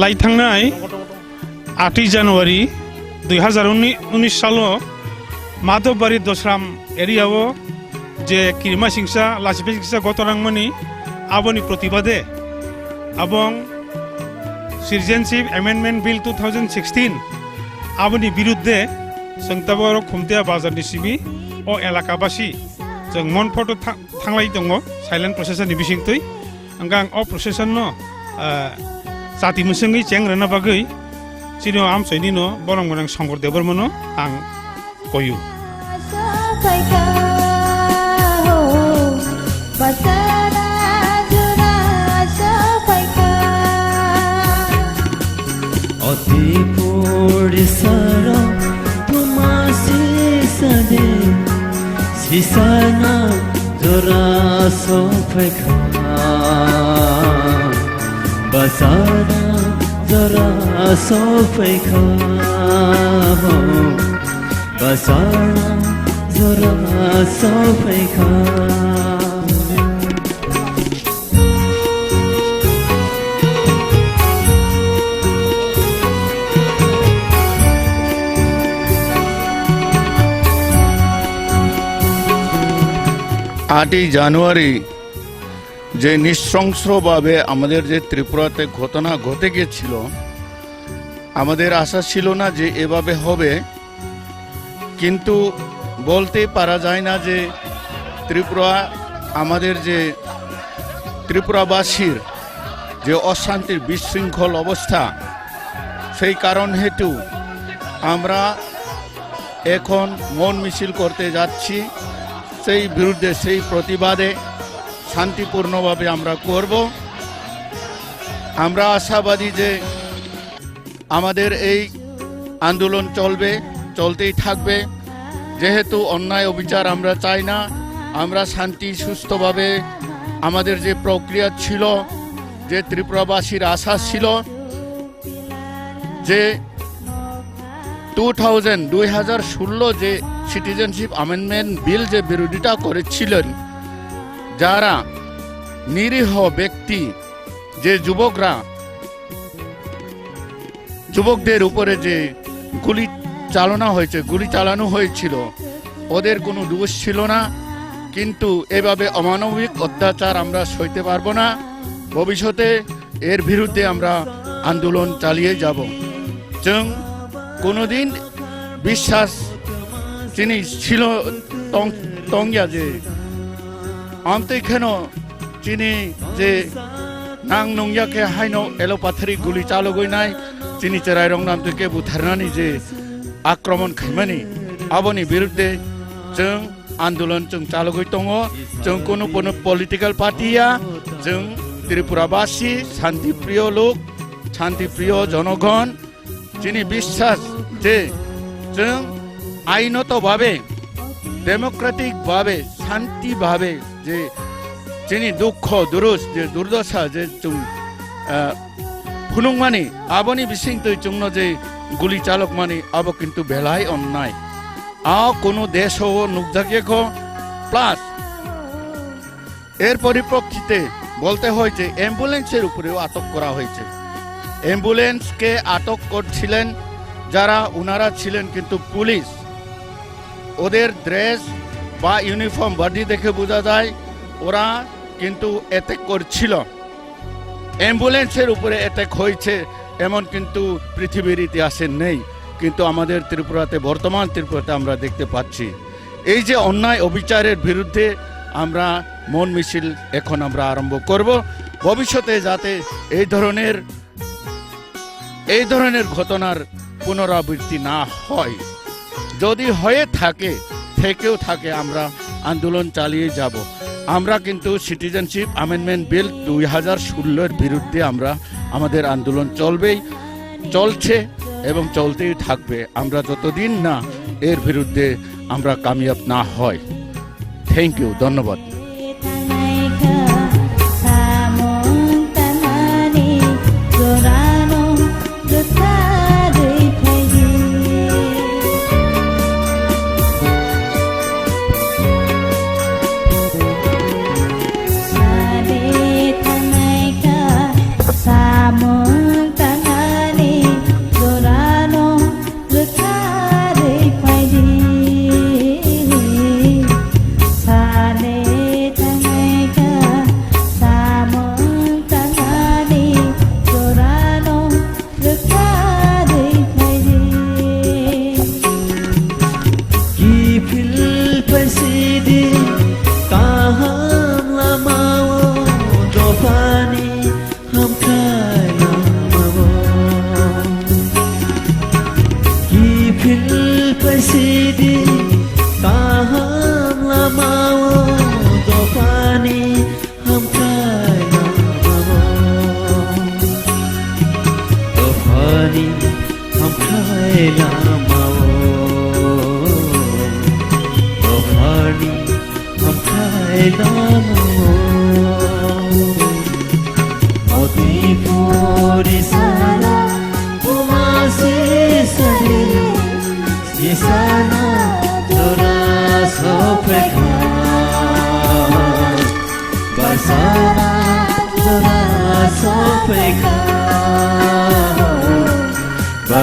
लाइथांनाय 8 জানুয়ারি 2019 सालो माधवबाड़ी दसराम एरियाव जे किरमा सिंसा लाचिपे सिंसा गतरांमनि आबोनि प्रतिबादे এবং সিটিজেনশিপ অ্যামেন্ডমেন্ট বিল 2016 आबोनि बिरुद्धे जों दाबर खुमतिया बाजारनि सिबि अ एलाकाबासि जों मन फटो थांलाय दङ साइलेन्ट प्रसेसनि बिसिंतै आं अ प्रसेसन जाति मोसङै चेंग्रना बागै सिनो आमसैनि न बरं बरं संगर देबरमनो आं कयु Sisana jora sofeka basana jora sofeka basana jora sofeka आटई জানুয়ারি যে নৃশংসভাবে আমাদের যে ত্রিপুরাতে ঘটনা ঘটে গিয়েছিল আমাদের আশা ছিল না যে এভাবে হবে কিন্তু বলতে পারা যায় না যে ত্রিপুরা আমাদের যে ত্রিপুরাবাসীর যে অশান্তির বিশৃঙ্খল অবস্থা সেই কারণ হেতু আমরা এখন মন মিছিল করতে যাচ্ছি সেই বিরুদ্ধে সেই প্রতিবাদে শান্তিপূর্ণভাবে আমরা করব আমরা আশাবাদী যে আমাদের এই আন্দোলন চলবে চলতেই থাকবে যেহেতু অন্যায় অবিচার আমরা চাই না আমরা শান্তি সুস্থভাবে আমাদের যে প্রক্রিয়া ছিল যে ত্রিপুরাবাসীর আশা ছিল যে 2016 যে সিটিজেনশিপ অ্যামেন্ডমেন্ট বিল যে বিরোধিতা করেছিলেন যারা নিরীহ ব্যক্তি যে যুবকদের উপরে যে গুলি চালানো হয়েছিল ওদের কোনো দোষ ছিল না কিন্তু এভাবে অমানবিক অত্যাচার আমরা সইতে পারবো না ভবিষ্যতে এর বিরুদ্ধে আমরা আন্দোলন চালিয়ে যাব जों কোনোদিন বিশ্বাস যিনি ছিল তংয়া যে আমতেখানো যিনি যে নাং নংয়াকে হাইনো এলোপাথারি গুলি চালগইনাय যিনি চেরাই রং নাম থেকে বুথাरनानै যে आक्रमण खायमानि आबोनि बिरुद्धे जों आन्दोलन जों चालगै दङ जों कोनो पलिटिकल पार्टिया जों त्रिपुराबासी शान्तिप्रिय लोक शान्तिप्रिय जनगण যিনি বিশ্বাস যে जों আইনতভাবে ডেমোক্রেটিকভাবে শান্তিভাবে যে যিনি দুঃখ দুরুস যে দুর্দশা যে जों ফুনুংমানি আবনি বিসিংতৈ जोंनो যে গুলি চালক মানি আব কিন্তু বেলাই অন্যায় কোনো দেশ ও নুকজাগিয়েখো প্লাস এর পরিপ্রেক্ষিতে বলতে হয় যে অ্যাম্বুলেন্সের উপরেও আটক করা হয়েছে অ্যাম্বুলেন্সকে আটক করছিলেন যারা ওনারা ছিলেন কিন্তু পুলিশ ওদের ড্রেস বা ইউনিফর্ম বডি দেখে বোঝা যায় ওরা কিন্তু অ্যাটাক করছিল অ্যাম্বুলেন্সের উপরে অ্যাটাক হয়েছে এমন কিন্তু পৃথিবীর ইতিহাসে নেই কিন্তু আমাদের ত্রিপুরাতে বর্তমান ত্রিপুরাতে আমরা দেখতে পাচ্ছি এই যে অন্যায় অবিচারের বিরুদ্ধে আমরা মন মিছিল এখন আমরা আরম্ভ করব ভবিষ্যতে যাতে এই ধরনের ঘটনার পুনরাবৃত্তি না হয় যদি হয়ে থেকেও থাকে আমরা আন্দোলন চালিয়ে যাব আমরা কিন্তু সিটিজেনশিপ অ্যামেন্ডমেন্ট বিল 2016 এর বিরুদ্ধে আমরা আমাদের আন্দোলন চলছে এবং চলতেই থাকবে আমরা যতদিন না এর বিরুদ্ধে আমরা কামিয়াব না হয় থ্যাংক ইউ ধন্যবাদ Sa mong tanah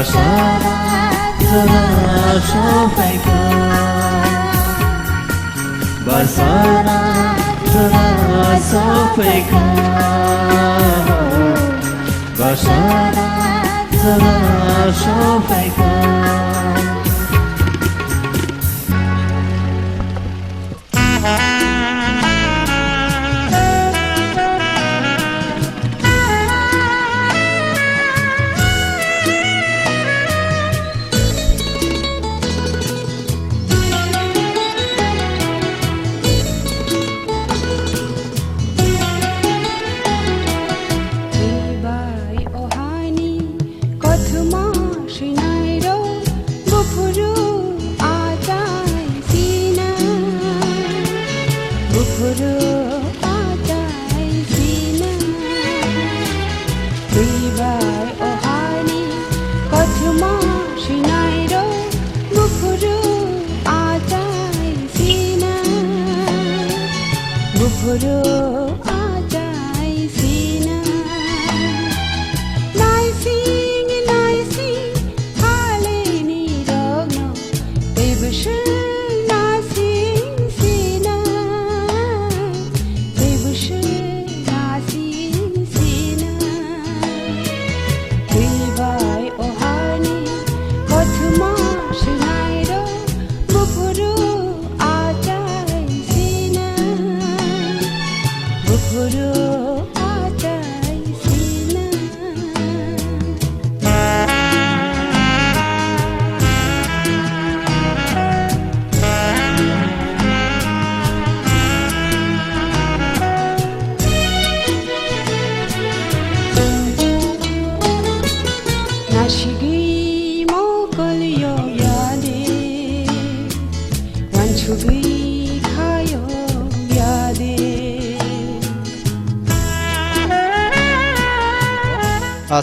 basara zara sofaikan basara zara sofaikan basara zara sofaikan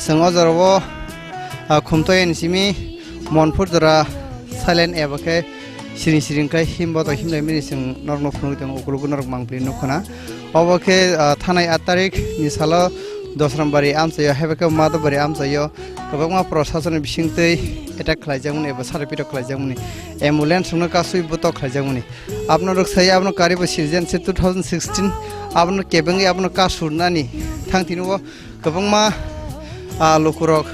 Seng ozarwo khumtoyen simi monpur dara silent ebake siring kai himbo to himlai mini sing norno phunu teng okulugu norok mangpli nukhana obake thanai 8 tarik ni salo dosrambari amsayo hebake madobari amsayo kobangma proshasoni bisingtei attack khlaijamuni eba sarpito khlaijamuni ambulance sungna kasui buto khlaijamuni apnorok sai apno karibo season 2016 apno kebengi apno kasurnani thangtinubo kobangma lokurok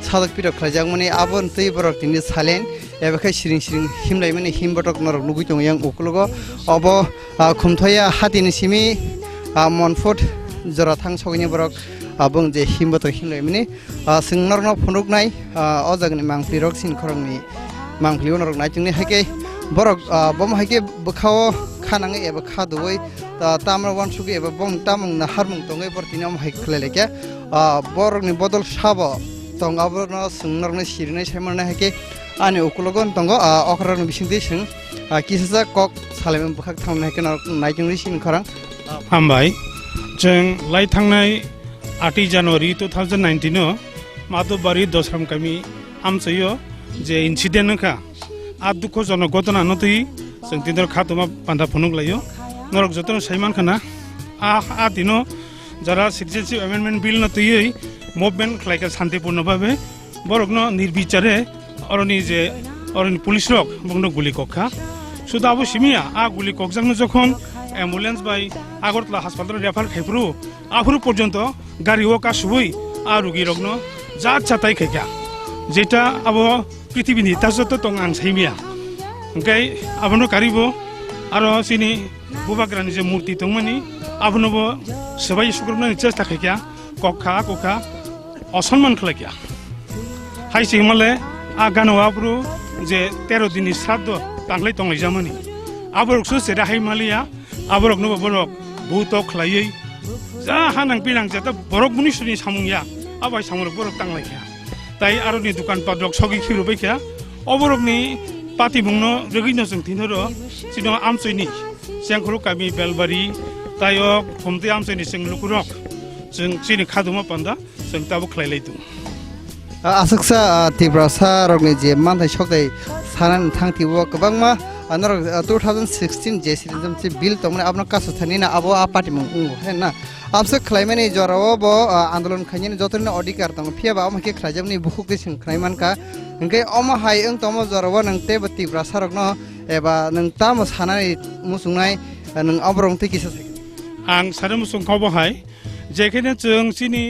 sadak piro khlajangmani abon tei borok tini salen ebakai siring himlai mani himbotok norok nugui tong yang ukulugo obo khumthaya hatini simi monfort jora thang sogini borok abong je himbotok himlai mani singnorno phunuknai ojagni mangpirok sinkhorongni mangpliu norok naitungni haike borok bom haike bukhao khanange eba khadoi tamra wansugi eba bong tamung na harmung tongai portinam haik khleleke borok ni bodol sabo tong aborno singnorni sirnai saimana haike ani ukulogon tongo okhrarni bisingde sing kisasa kok salem bukhak thamna haike naitungni sinkhorang हामबाय जों लाइ थांनाय 8 January 2019 no मादोबारि दसराम गामि आमसयो जे incident नखा आ दुख जन घटना नतै जों दिनर खातमा बान्दा फनुक लायो नरक जतन साइमान खाना आ दिनो যারা সিটিজেনশিপ অ্যামেন্ডমেন্ট বিল নতই মুভমেন্ট খাইকা শান্তিপূর্ণ ভাবে বরকনো নির্বিচারে অরনি পুলিশ রক বংনো গুলি কক্ষা শুধু আবু সিমিয়া আ গুলি ককজাংনো যখন অ্যাম্বুলেন্স বাই আগরতলা হাসপাতাল রেফার খাইফরু আফরু পর্যন্ত গাড়ি ও কাশুই আ রুগী রগ্ন যা ছাতাই খাইকা যেটা আবো পৃথিবীনি তাজত তং আং সাইমিয়া ওকে আবনো কারিবো আর সিনি বুবাগ্রানি যে মূর্তি তংমানি আবনবো সবাই সুগ্রবনানি চেষ্টা খাইকা কক্ষা কোখা অসম্মান খাইকা হাইসি হিমালে আ গানো আবরু যে 13 দিননি শ্রাদ্ধ তাংলাই তংলাই জামানি আবরকসু সেরা হাইমালিয়া আবরক নব বরক বহুত খাইयै যা হানাং পিনাং যেটা বরক মুনিসুনি সামুংয়া আবাই সামুরক বরক তাংলাইখা তাই আরনি দোকান পাদক সগি খিরুবাইখা অবরকনি পাতি বুংনো রগিনো जों थिनहरो सिनो आमसैनि सेंखरु गामि बेलबारि तायक हमते आमसैनि जों लुकुरक जों सिनि खादुमा पान्दा जों ताबो खलायलायदों आसक्सा तिब्रासा रगनि जे मानथाय सकदाय सानान थांथिबो गोबांमा आनर 2016 जे सिजन से बिल तमने आपन कासो थानि ना आबो आ पार्टी मु हेना আমসে খাইমানি জরাও ব আন্দোলন খাইনি যতনে অধিকার দং ফিয়াবা আমকে খাইজামনি বুকুকে সিং খাইমানকা ओंखे अमा हाय ओं तम जरावा नंते बत्ति ब्रासारकन एबा नों ताम सानाय मुसुंनाय नों अब्रं तिकिसा आं सानो मुसुंखावबो हाय जेखायनो जों सिनि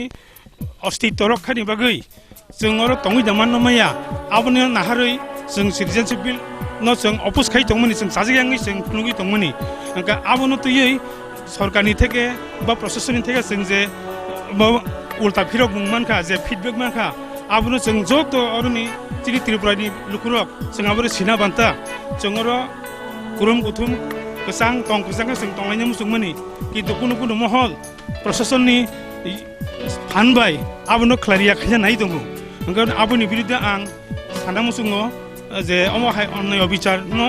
अस्तित्व रक्षानि बागै जों अर तंगै दामान नमाया आबनो नाहारै जों सिटिजेनशिप बिल न जों अपोज खाइ दंमोनि जों साजिगाङै जों खुनुगि दंमोनि ओंखा आबनो तुयै सरकारनि थेके बा प्रशासननि थेके जों जे उल्टा फिरक मुंमानखा जे फिडबेक मानखा आबनो जों जत अरनि चिनि त्रिपुरानि लुकुरक जों आबरो सिना बान्ता जों अर कुरुम गुथुम गोसां टं गोसां जों टंलायनो मुसुंमोनि किन्तु कुनु कुनु महल प्रशासननि फानबाय आबनो क्लारिया खायजा नाय दङ ओंखायनो आबोनि बिरुद्ध आं साना मुसुङो जे अमाहाय अन्याय अबिचार न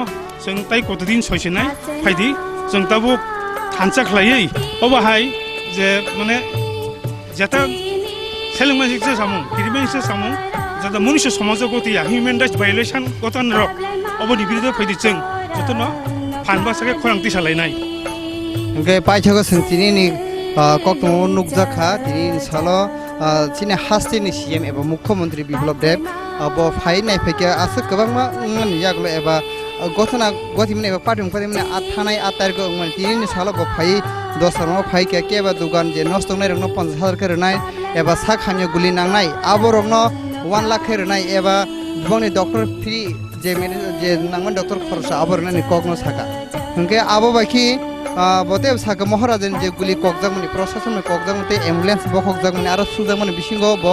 जों ताइ कतदिन सयसेनाय फायदि जों ताबो थानसा खालायै अबाहाय जे माने जेता सेलेंमासिकसो सामु किरिमेंसो सामु जादा मनुष्य समाजक गतिया ह्युमेन राइट्स भायोलेशन गतन रक अबनि बिरुद्ध फायदि जों जतन फानबासाके खरांथि सालायनाय ओंखे पाइथागो सोंथिनि कक्टम नुकजाखा दिनि सालो चिनि हास्टिनि सीएम एबा मुख्यमंत्री बिप्लब देब अब फाइ नायफैके आसो गोबांमा उंमानि जागलो एबा गथना गतिमने एबा पार्टीमने आथानाय आतारगो उंमानि दिनि सालो ब फाइ दसरमा फाइ के एबा दुगान जे नस्तंनाय रंनो 50,000 केरनाय एबा साखानि गुलि नांनाय आबो रंनो 1 लाख केरनाय एबा बुंनि डॉक्टर फ्री जे नांगमन डॉक्टर खरसा आबो रंनो ककनो साका ओंखे आबो बाखि बते साका महाराजन जे गुलि ककजामनि प्रशासन ककजामते एम्बुलेंस बखकजामनि आरो सुजामनि बिसिंगो ब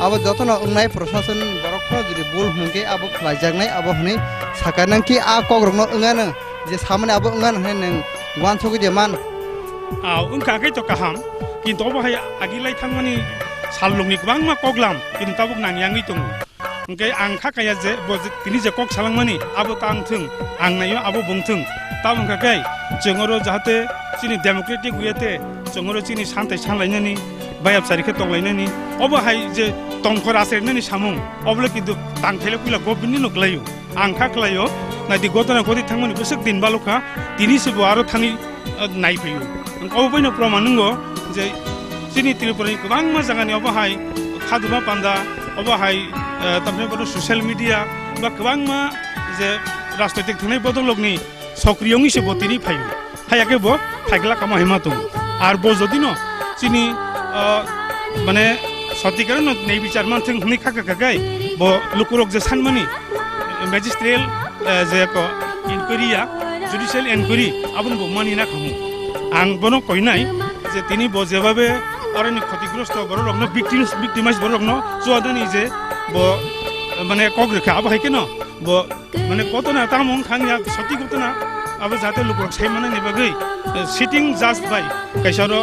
आबो जतन उंनाय प्रशासन बरखनो जुदि बुल होंगे आबो खलायजागनाय आबो हनै साकानंकि आ कग्रनो उंगानो जे सामने आबो उंगानो हनै नों वानसोगि जे मान उनखाखै तो काहाम किन्तु अबहाय आगिलाय थांमानि साललुंनि गोबांमा कगलाम किन्तु ताबुक नांयाङै दङ ओंखाय आं खाखाया जे तिनि जे कक सालांमानि आबो तांथों आं नायो आबो बुंथों ताब ओंखाखै जोङरो जाहाथे चिनि डेमोक्रेटिक वेते जोङरो चिनि सान्थाय सालायनायनि बायाबसारिखौ तंलायनायनि अबहाय जे तंखर आसेरनायनि सामुं अब्ला किन्तु तांथेले फैला गभर्नमेन्टनि नग्लायो आं खाख्लायो नायदि गतना गति थांमानि बोसोक दिन बालुखा दिनिसोबो आरो थानि नायफैयो अबहायनो प्रमाण नंगौ जे चिनि त्रिपुरानि गोबां मोजाङानि अबहाय खादुमा पान्दा अबहाय तारमाने ससियेल मिडिया बा गोबांमा जे राजनैतिक थांनाय बदलकनि सक्रियङैसो बतिनि फायो हायाखै ब फाइगला कामा हेमा दं आरो ब जदि न चिनि माने सतिकार न नै बिचार मानथों हनै खाखाखाय ब लुकुरक जे सानमानि मेजिस्ट्रेल जे को इनक्वायरिया जुडिशियेल इनक्वायरि आबुन ब मानिना खामु आं बनो कइनाय जे तिनि ब जेबाबे अरनि क्षतिग्रस्त बररकनो विक्टिमाइज बररकनो जवादानि जे ब माने कग्रेखा आबहाय केन ब माने कतना तामन खानिया सति गतना अब जाते लुकुरक सायमाने नेबागै सिटिं जाज बाय काइसारो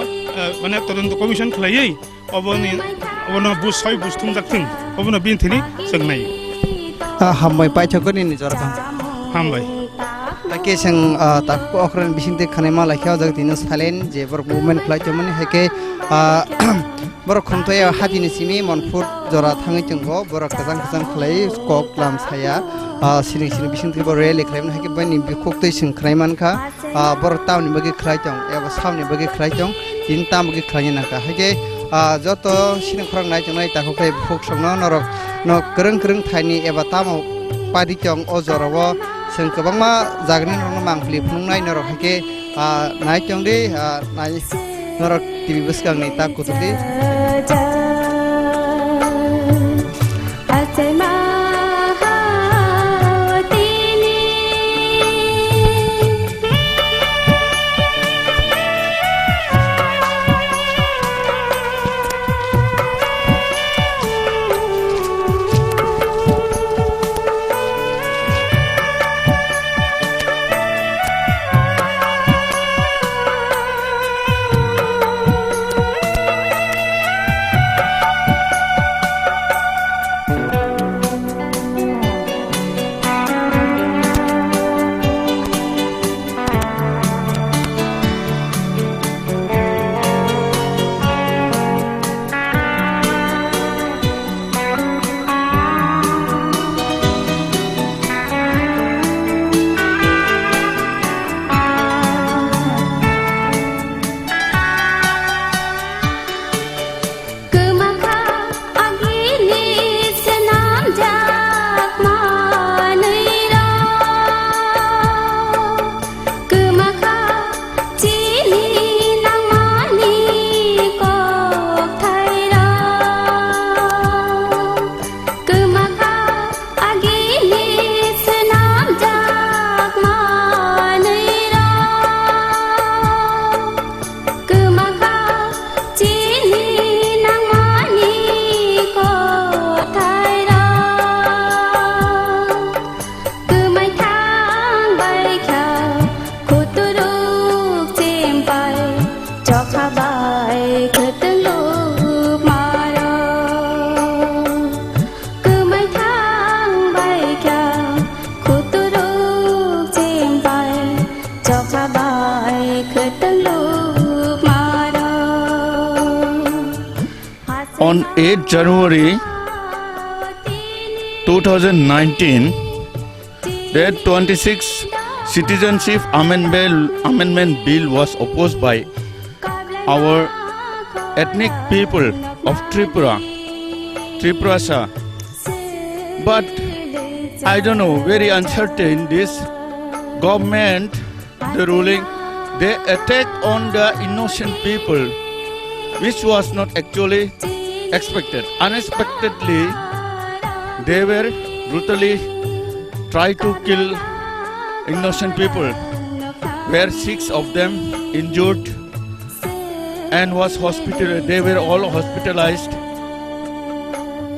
माने तदন্ত कमिसन खलायै अबनि बुसय बुस्थुं जाथों अबनो बिनथिनि सोंनाय हामबाय पाइथागोनि निजरखा हामबाय ताके जों ताको अखरन बिसिंते खानाय मा लाखियाव जाग दिनो सालेन जे बर मुभमेन्ट फ्लाइटमनि हेके बर खमथाय हादिनि सिमि मनफुर जरा थाङै जोंगो बर गोजान गोजान खलाय कक लाम साया सिरिं सिरिं बिसिंते बर रेलि खालामनो हेके बानि बिखोक्तै सिंख्राय मानखा बर टाउननि बगे खलायजों एबा सावनि बगे खलायजों दिन ताम बगे खलायनो नाका हेके जत सिरिं खरां नाय जोंनाय ताको खाय फक संनो नरक न गोरों गोरों थाइनि एबा तामाव पादिजों अजराव जों गोबांमा जागनि नरनो मांफ्लि फुंनाय नरक हेके नाय जोंदि नाय नरक टिभि बसगांनि ता कुतुदि khutang lục maro cứ mấy tháng bay cao khuturu chim bay cho cha bay khutang lục maro On 8 January 2019, that 26 Citizenship Amendment Bill was opposed by our ethnic people of Tripurasa. But I don't know, very uncertain, this government, the ruling, they attack on the innocent people, which was not actually expected. Unexpectedly, they were brutally try to kill innocent people, where 6 of them injured and was hospitalized. They were all hospitalized.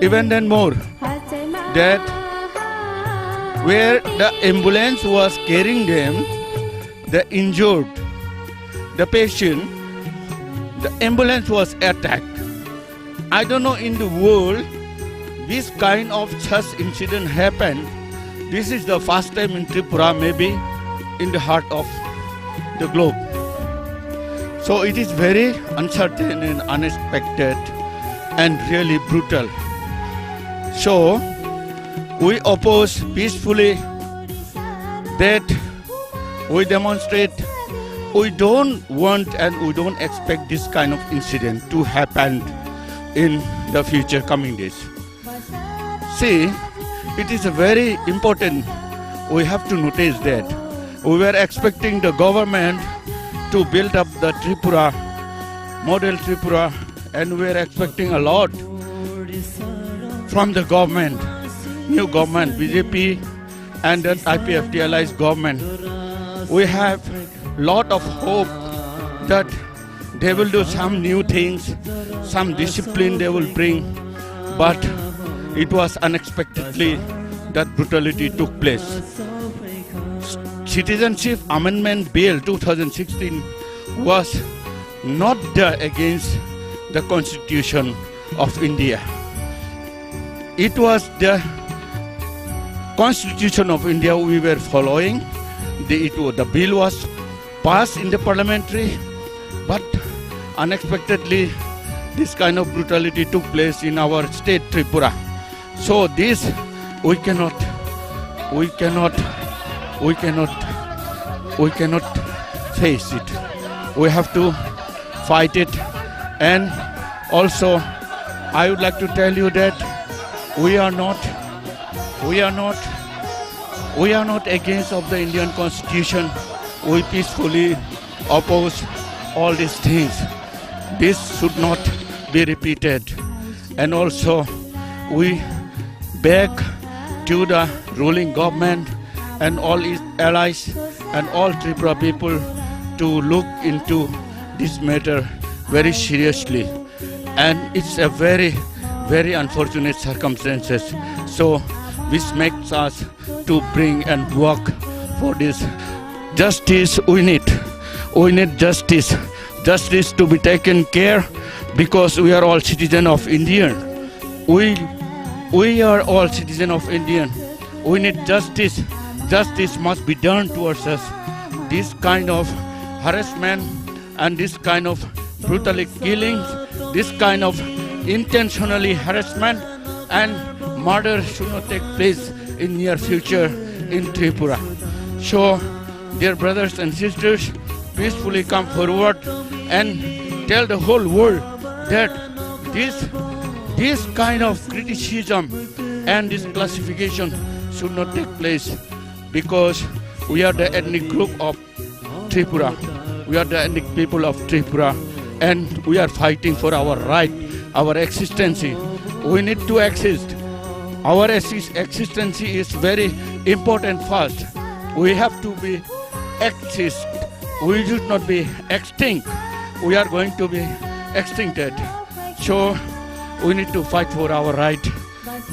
Even then more, that where the ambulance was carrying them, the injured, the patient, the ambulance was attacked. I don't know in the world this kind of such incident happened. This is the first time in Tripura, maybe in the heart of the globe. So it is very uncertain and unexpected and really brutal. So we oppose peacefully, that we demonstrate. We don't want and we don't expect this kind of incident to happen in the future coming days. See, it is a very important, we have to notice that. We were expecting the government to build up the Tripura, model Tripura, and we were expecting a lot from the government, new government, BJP and the IPFDLI's government. We have lot of hope that they will do some new things, some discipline they will bring, but it was unexpectedly that brutality took place. Citizenship Amendment Bill 2016 was not there against the Constitution of India. It was the Constitution of India we were following. The bill was passed in the parliamentary, but unexpectedly this kind of brutality took place in our state Tripura. So this we cannot face it. We have to fight it. And also I would like to tell you that we are not against of the Indian Constitution. We peacefully oppose all these things. This should not be repeated. And also we beg to the ruling government and all its allies and all Tripura people to look into this matter very seriously. And it's a very, very unfortunate circumstances. So which makes us to bring and work for this justice. We need justice to be taken care, because we are all citizens of India. We are all citizens of India. We need justice. Justice must be done towards us. This kind of harassment and this kind of brutally killings, this kind of intentionally harassment and murder should not take place in near future in Tripura. So, dear brothers and sisters, peacefully come forward and tell the whole world that this kind of criticism and this classification should not take place, because we are the ethnic group of Tripura. We are the ethnic people of Tripura, and we are fighting for our right, our existence. We need to exist. Our existence is very important first. We have to be exist. We should not be extinct. We are going to be extincted. So we need to fight for our right.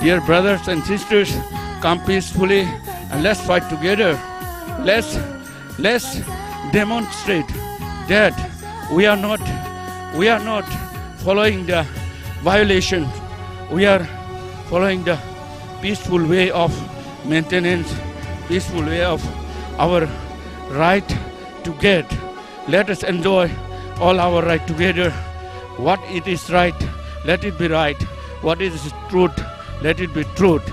Dear brothers and sisters, come peacefully and let's fight together. Let's demonstrate that we are we are not following the violation. We are following the peaceful way of maintenance, peaceful way of our right to get. Let us enjoy all our right together. What it is right, let it be right. What is truth, let it be truth.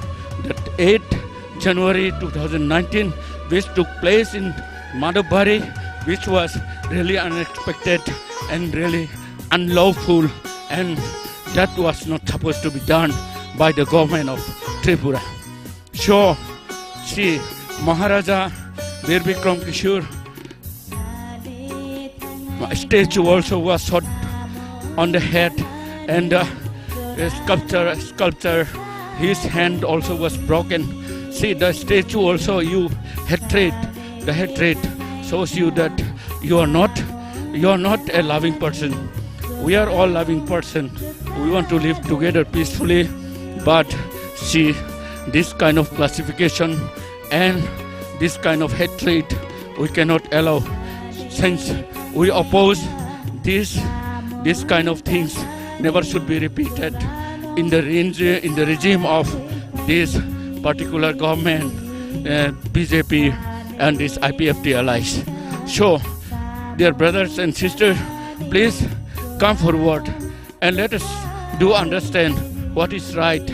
That 8th January 2019, which took place in Madhubari, which was really unexpected and really unlawful, and that was not supposed to be done by the government of Tripura. So, see, Maharaja Veer Bikram Kishore statue also was shot on the head, and sculpture, his hand also was broken. See, the statue also, you hatred, the hatred shows you that you are not a loving person. We are all loving person. We want to live together peacefully, but see, this kind of classification and this kind of hatred we cannot allow. Since we oppose this kind of things never should be repeated in the regime of this particular government, BJP and this IPFT allies. So, dear brothers and sisters, please come forward and let us do understand what is right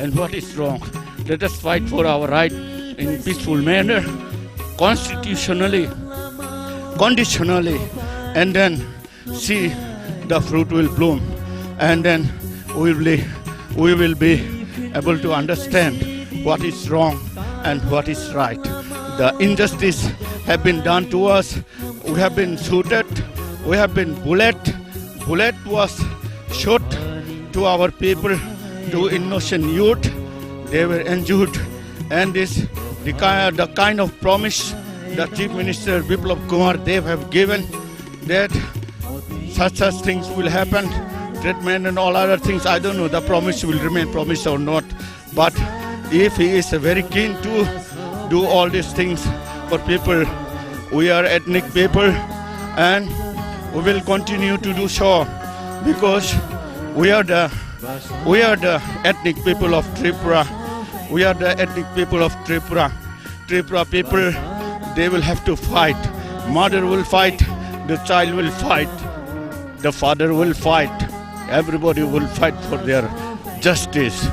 and what is wrong. Let us fight for our right in peaceful manner, constitutionally, conditionally, and then see the fruit will bloom, and then we will be able to understand what is wrong and what is right. The injustice have been done to us. We have been shooted. We have been bullet was shot to our people, to innocent youth. They were injured, and the kind of promise the Chief Minister Biplab Kumar Dev have given that such things will happen, treatment and all other things. I don't know the promise will remain promise or not, but if he is very keen to do all these things for people, we are ethnic people, and we will continue to do so, because we are the ethnic people of Tripura. We are the ethnic people of Tripura. Tripura people, they will have to fight. Mother will fight, the child will fight, the father will fight. Everybody will fight for their justice.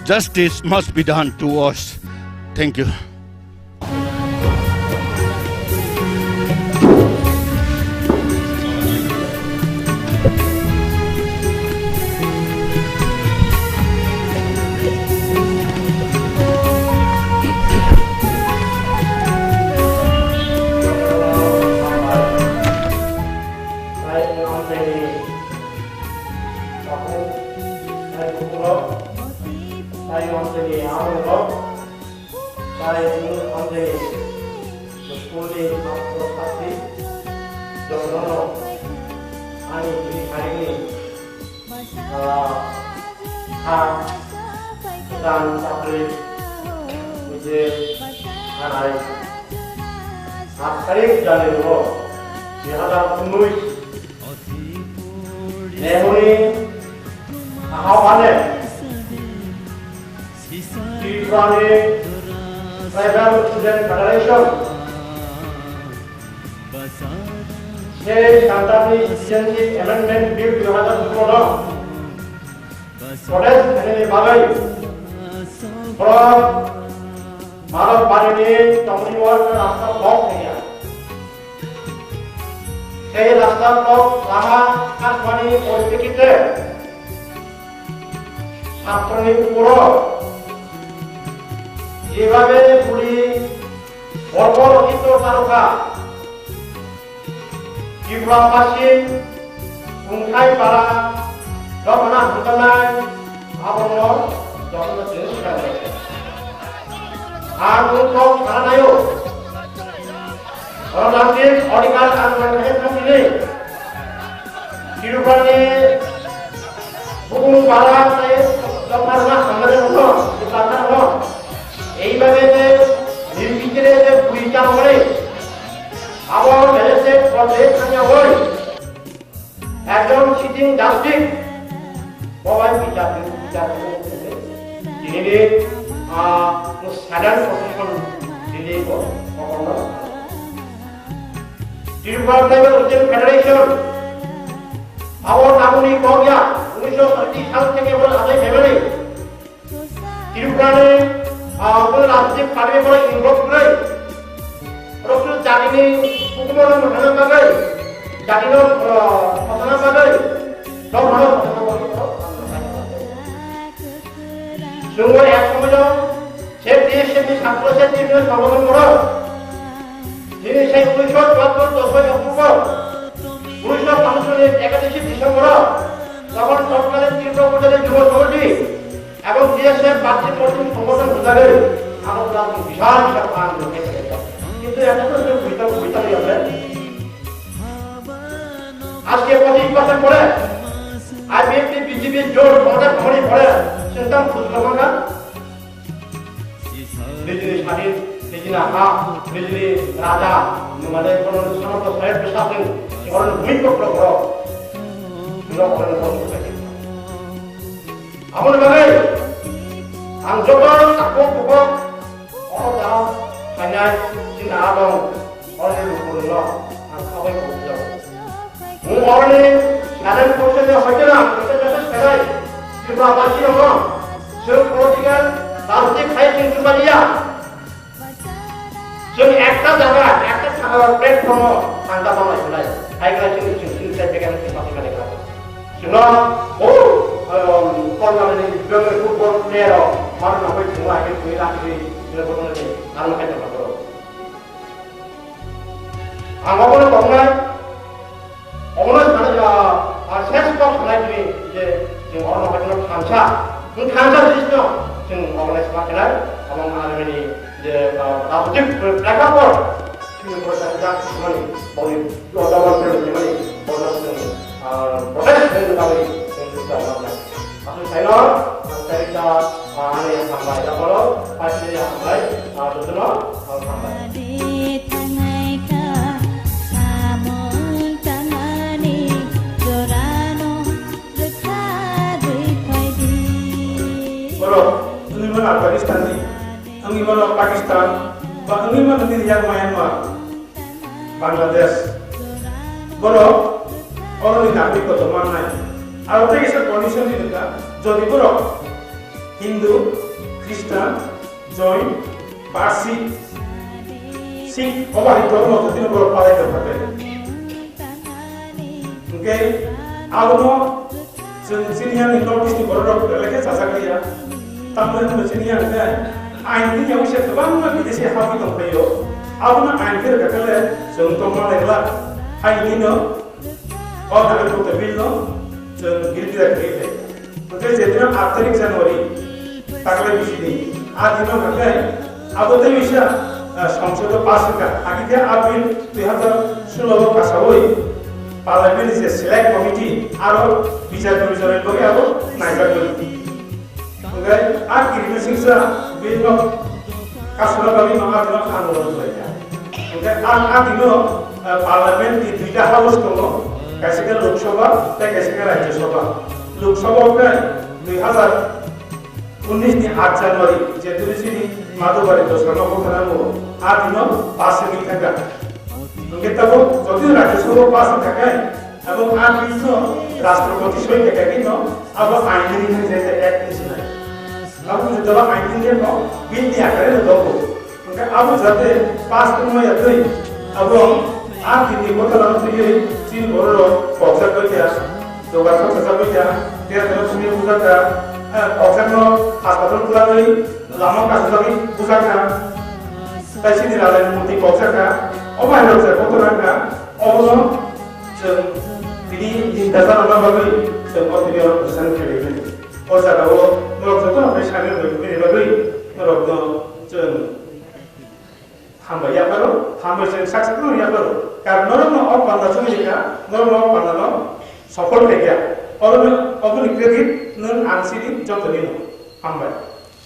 Justice must be done to us. Thank you. একজন Teaching Justice Bawai Bicara ini sadar position ini kok Tribhuvan Regional Federation Power Namuni Kogya 1930 সাল থেকে বলে আজ ফেব্রুয়ারি ত্রিপুরানে রাজ্যে পাড়ে পড়ে involve করে প্রচুর জাতিনি কুকুরের ঘটনা পাবে জাতির ঘটনা পাবে সব ভালো সঙ্গে এক সময় সে ডিএসএমি ছাত্র ছাত্রীদের সংগঠন করে যিনি সেই 1974 10 অক্টোবর 1965 ডিসেম্বর তখন তৎকালীন ত্রিপুরা উপজেলা যুব সমিতি এবং ডিএসএফ বার্ষিক কর্তৃক সংগঠন বিভাগে আমরা বিশাল বিশাল আন্দোলন কিন্তু এত ভূমিকাই আছে আজকে 25 বছর পরে আইবিএফটি বিজেপি জোট মমতা খবরই পড়ে চিন্তাম খুঁজলো না বিজলি স্বাধীন বিজলি আহা বিজলি রাজা মানে কোন সমস্ত সাহেব প্রশাসন জীবন ভূমিকা করো আমার ভাবে আঞ্চলিক তাকো কুকো অদা খাইনাই চিনা দং অনেক উপরল আর সবাই বুঝলো অনেক সাধারণ পরিষদে হয়তো না এটা সেটাই কিন্তু আবাসী রকম সেই পলিটিক্যাল রাজনীতি খাই কিন্তু বাড়িয়া সেই একটা জায়গা একটা প্ল্যাটফর্ম ঠান্ডা বানাই ফেলাই আইগুলা কিন্তু চিন্তা থেকে আমি পাতি মানে গেলাম শুনো ও কলকাতার ফুটবল প্লেয়ার মানুষ না হয়েছে আগে তুমি রাখি বদলে আরো খাইতে পারো আমার মনে কখনো অমন মানে শেষ পথ শোনাই তুমি যে অন্য হয়তো খানসা খানসা জিনিস না जों अरगानाइज खालामनाय এবং आर्मिनि যে রাজনৈতিক প্রেক্ষাপট जोंनि फरायसालिया माने गावनि गभर्नमेन्टनि माने गभर्नमेन्टनि प्रटेस्ट होनो थाखाय जों खालामनाय আসলে তাইলো তাইটা আনে সামলাই দাবলো পাশে সামলাই দুজনো সামলাই Afghanistan ni, angin mana Pakistan, angin mana di Myanmar, Bangladesh, boro, orang ni nabi ko teman nai. Aru te isa condition ni dekat, jadi boro, Hindu, Kristen, Jain, Parsi, Sikh, obat itu orang tu tidak boro pada kerja. Okay, alu sini yang notice ni boro lagi sasak dia. Tampil macamnya ada, ain yang usia terbang lagi di sini hafi tampil. Aku nak ain kerja seuntung malah ain ini, orang yang kita bilang, gil tidak gil. Mungkin jadi akhir Januari, tanggal di sini. Adi mana kerja? Aku tu bisa samsud pas kerja. Akhirnya April 2016 pasawai. Parlimen is a select committee. Aro bicara bagi aku naik lagi. Okay, akhir ini sisa bilo kasih kami mengatur anu saja. Okay, akhir ini parlimen di tiga house tu, kasih ke Lok Sabha, kasih ke Rajya Sabha. Lok Sabha kan 2019 ni 8 Januari, jadi di sini Madhubari tu sekarang aku kenal mu. Akhir ini pas ni kan. Okay, tapi jadi Rajya Sabha pas kan. Abu akhir ini Rashtrapati Shoy kan itu, abu akhir ini jadi act ni. Aku juga main ini no, bini akhirnya tu aku. Mungkin aku jadi pas rumah ya tu, aku akhir ini kota lalu tu ye, cina baru boxer kerja, doa kerja kerja, dia terus sini bukan dah, boxer no, hospital pulang lagi, lama kasih lagi bukan dah, tapi sini lalu mesti boxer dah, apa yang boxer kota dah, apa no, ini dasar orang bagi, semua dia orang pesan kerja. Osa dawo norok tu apa syair bagi bagi norok tu jen hamba ya baru hamba jen saksa tu ya baru karena norok no apa anda cuma jika norok no apa anda sopol kerja orang ni kredit non ansiri jauh ni hamba